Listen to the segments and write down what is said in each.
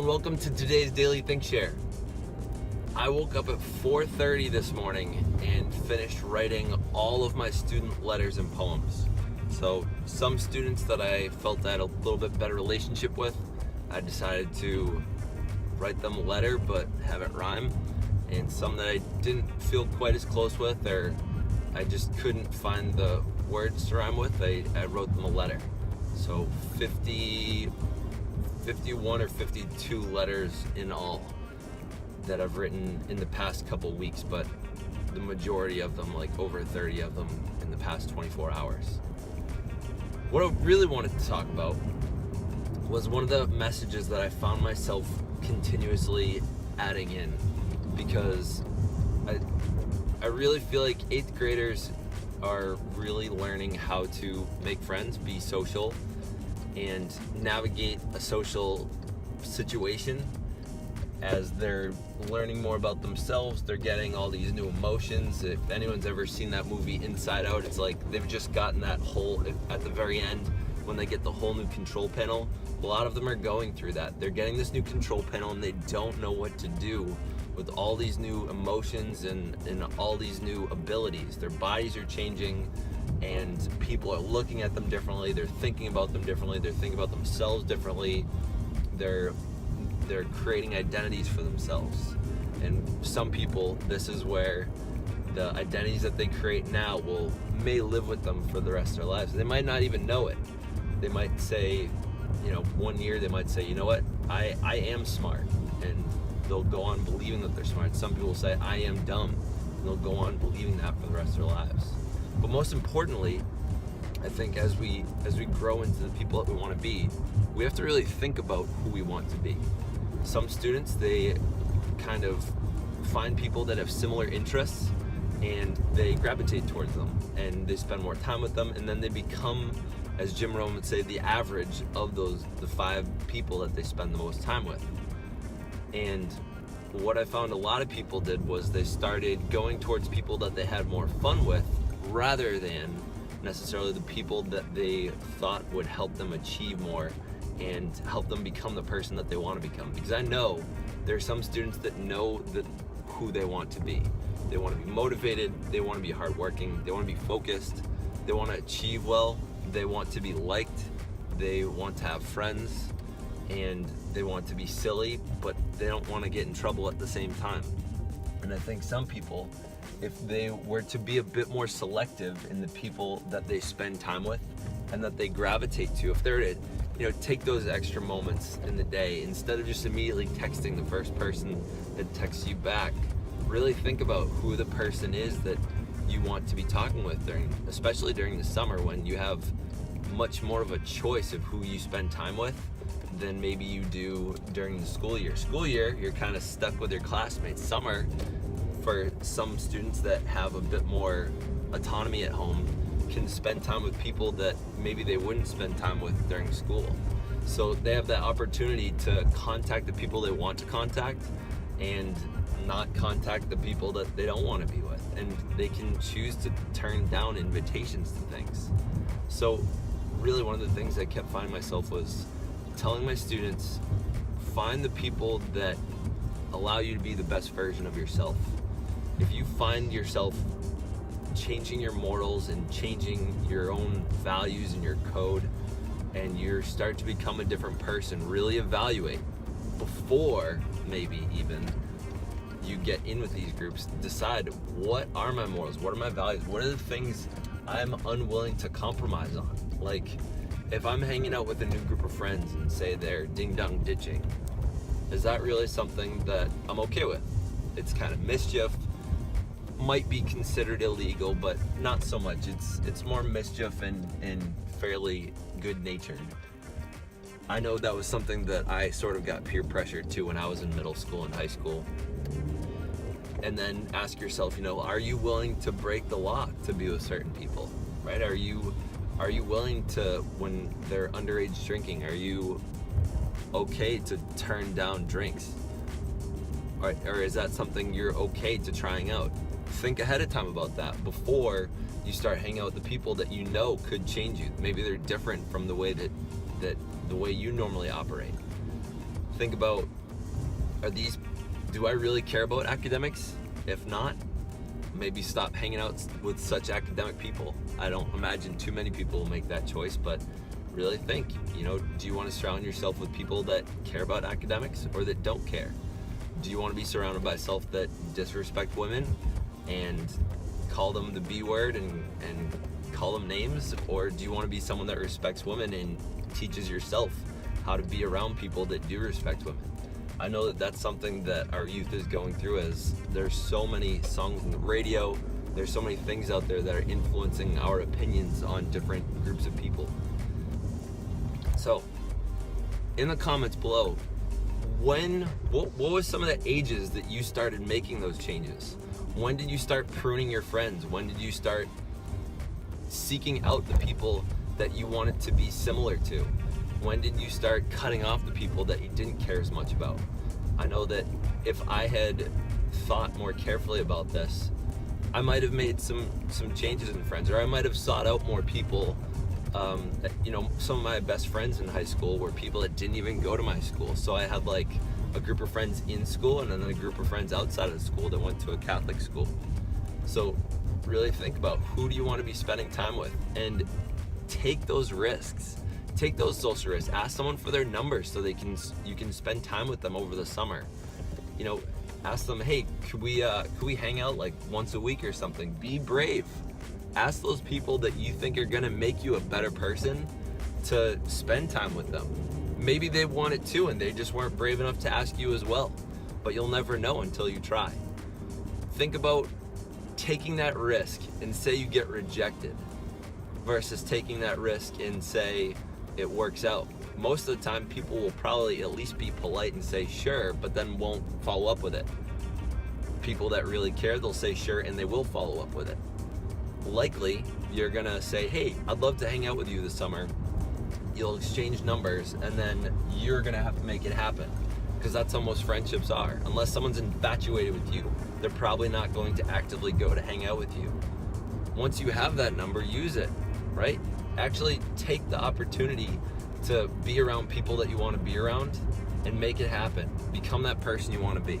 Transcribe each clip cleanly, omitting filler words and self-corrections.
welcome to today's Daily Think Share. I woke up at 4:30 this morning and finished writing all of my student letters and poems. So some students that I felt I had a little bit better relationship with, I decided to write them a letter but have it rhyme. And some that I didn't feel quite as close with, or I just couldn't find the words to rhyme with, I wrote them a letter. So 51 or 52 letters in all that I've written in the past couple weeks, but the majority of them, like over 30 of them, in the past 24 hours. What I really wanted to talk about was one of the messages that I found myself continuously adding in, because I really feel like 8th graders are really learning how to make friends, be social, and navigate a social situation. As they're learning more about themselves, they're getting all these new emotions. If anyone's ever seen that movie Inside Out, it's like they've just gotten that whole, at the very end, when they get the whole new control panel, a lot of them are going through that. They're getting this new control panel and they don't know what to do with all these new emotions and all these new abilities. Their bodies are changing and people are looking at them differently. They're thinking about them differently. They're thinking about themselves differently. They're creating identities for themselves. And some people, this is where the identities that they create now may live with them for the rest of their lives. They might not even know it. They might say, one year they might say, you know what, I am smart, and they'll go on believing that they're smart. Some people will say, I am dumb, and they'll go on believing that for the rest of their lives. But most importantly, I think as we grow into the people that we want to be, we have to really think about who we want to be. Some students, they kind of find people that have similar interests and they gravitate towards them and they spend more time with them, and then they become, as Jim Rohn would say, the average of the 5 people that they spend the most time with. And what I found a lot of people did was they started going towards people that they had more fun with, rather than necessarily the people that they thought would help them achieve more and help them become the person that they want to become. Because I know there are some students that know who they want to be. They want to be motivated, they want to be hardworking, they want to be focused, they want to achieve well, they want to be liked, they want to have friends, and they want to be silly, but they don't want to get in trouble at the same time. And I think some people, if they were to be a bit more selective in the people that they spend time with and that they gravitate to, if they're to take those extra moments in the day, instead of just immediately texting the first person that texts you back, really think about who the person is that you want to be talking with, especially during the summer, when you have much more of a choice of who you spend time with than maybe you do during the school year. School year, you're kind of stuck with your classmates. Summer, for some students that have a bit more autonomy at home, can spend time with people that maybe they wouldn't spend time with during school. So they have that opportunity to contact the people they want to contact and not contact the people that they don't want to be with. And they can choose to turn down invitations to things. So really one of the things I kept finding myself was telling my students, find the people that allow you to be the best version of yourself. If you find yourself changing your morals and changing your own values and your code, and you start to become a different person, really evaluate before maybe even you get in with these groups. Decide, what are my morals? What are my values? What are the things I'm unwilling to compromise on? Like, if I'm hanging out with a new group of friends and say they're ding-dong ditching, is that really something that I'm okay with? It's kind of mischief, might be considered illegal, but not so much. It's more mischief and fairly good-natured. I know that was something that I sort of got peer pressured to when I was in middle school and high school. And then ask yourself, are you willing to break the law to be with certain people, right? Are you willing to, when they're underage drinking, are you okay to turn down drinks? Or is that something you're okay to trying out? Think ahead of time about that before you start hanging out with the people that could change you. Maybe they're different from the way that the way you normally operate. think about, do I really care about academics? If not, maybe stop hanging out with such academic people. I don't imagine too many people will make that choice, but really think, do you want to surround yourself with people that care about academics or that don't care? Do you want to be surrounded by self that disrespect women and call them the B word and call them names? Or do you want to be someone that respects women and teaches yourself how to be around people that do respect women? I know that that's something that our youth is going through, as there's so many songs on the radio, there's so many things out there that are influencing our opinions on different groups of people. So, in the comments below, what was some of the ages that you started making those changes? When did you start pruning your friends? When did you start seeking out the people that you wanted to be similar to? When did you start cutting off the people that you didn't care as much about? I know that if I had thought more carefully about this, I might have made some changes in friends, or I might have sought out more people. Some of my best friends in high school were people that didn't even go to my school. So I had like a group of friends in school and then a group of friends outside of school that went to a Catholic school. So really think about, who do you want to be spending time with, and take those risks. Take those social risks. Ask someone for their number so you can spend time with them over the summer. Ask them, hey, could we hang out like once a week or something? Be brave. Ask those people that you think are gonna make you a better person to spend time with them. Maybe they want it too and they just weren't brave enough to ask you as well. But you'll never know until you try. Think about taking that risk and say you get rejected versus taking that risk and say it works out. Most of the time, people will probably at least be polite and say sure, but then won't follow up with it. People that really care, they'll say sure and they will follow up with it. Likely, you're gonna say, hey, I'd love to hang out with you this summer. You'll exchange numbers, and then you're gonna have to make it happen, because that's how most friendships are. Unless someone's infatuated with you, they're probably not going to actively go to hang out with you. Once you have that number, use it, right? Actually take the opportunity to be around people that you want to be around and make it happen. Become that person you want to be.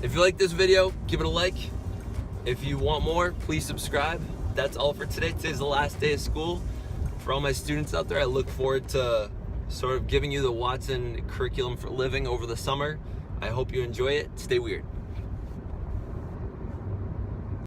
If you like this video, give it a like. If you want more, please subscribe. That's all for today. Today's the last day of school. For all my students out there, I look forward to sort of giving you the Watson curriculum for living over the summer. I hope you enjoy it. Stay weird.